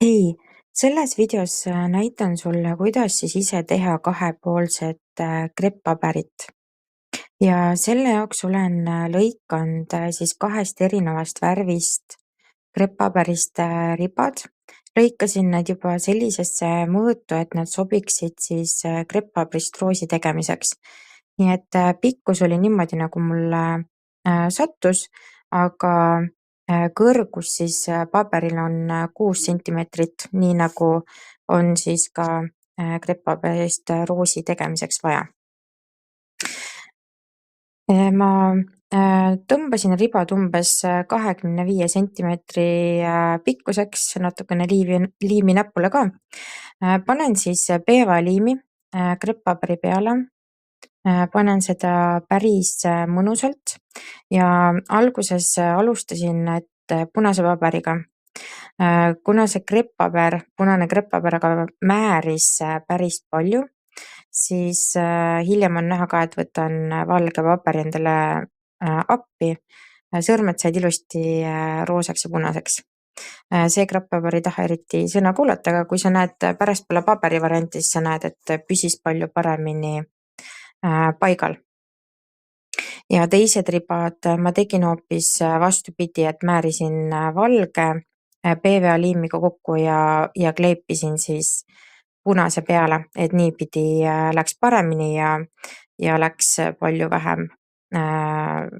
Hei, selles videos näitan sulle, kuidas siis ise teha kahepoolset krepppaberit ja selle jaoks olen lõikanud siis kahest erinevast värvist krepppaberist ribad. Lõikasin need juba sellisesse mõõtu, et nad sobiksid siis krepppaberist roosi tegemiseks. Nii et pikkus oli niimoodi, nagu mulle sattus, aga kõrgus siis paberil on 6 sentimeetrit, nii nagu on siis ka krepppaberist roosi tegemiseks vaja. Ma tõmbasin ribad umbes 25 sentimeetri pikkuseks, natukene liimi näpule ka. Panen siis PVA-liimi krepppaberi peale, panen seda päris mõnusalt ja alguses alustasin punase paberiga. Kuna see punane krepppaber aga määris päris palju, siis hiljem on näha ka, et võtan valge paberi endale appi. Sõrmed said ilusti roosaks ja punaseks. See krepppaber ei taha eriti sõna kuulata, aga kui sa näed pärastpoole paberi varianti, siis sa näed, et püsis palju paremini paigal. Ja teised ribad ma tegin hoopis vastupidi, et määrisin valge PVA-liimiga kokku ja kleepisin siis punase peale, et niipidi läks paremini ja läks palju vähem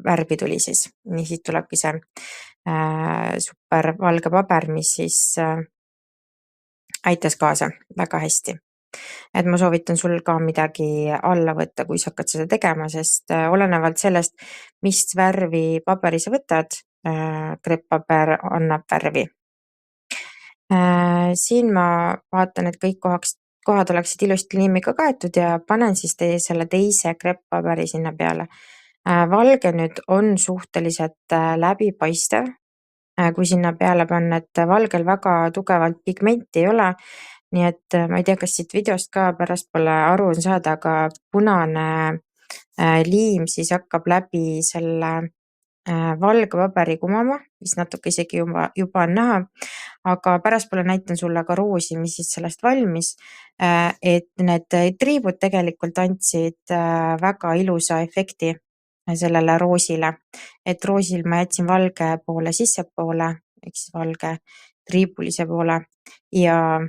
värvi tuli siis. Nii siit tulebki see super valge paber, mis siis aitas kaasa väga hästi. Et ma soovitan sul ka midagi alla võtta, kui sa hakkad seda tegema, sest olenevalt sellest, mis värvi paberi sa võtad, krepppaber annab värvi. Siin ma vaatan, et kõik kohad oleksid ilusti liimiga kaetud ja panen siis selle teise krepppaberi sinna peale. Valge nüüd on suhteliselt läbipaistev, kui sinna peale panna, et valgel väga tugevalt pigmenti ei ole. Nii et ma ei tea, kas siit videost ka pärastpoole aru on saada, aga punane liim siis hakkab läbi selle valge paberi kumama, mis natuke isegi juba on näha, aga pärastpoole näitan sulle ka roosi, mis siis sellest valmis. Et need triibud tegelikult andsid väga ilusa efekti sellele roosile, et roosil ma jätsin valge poole sissepoole, ehk siis valge triibulise poole ja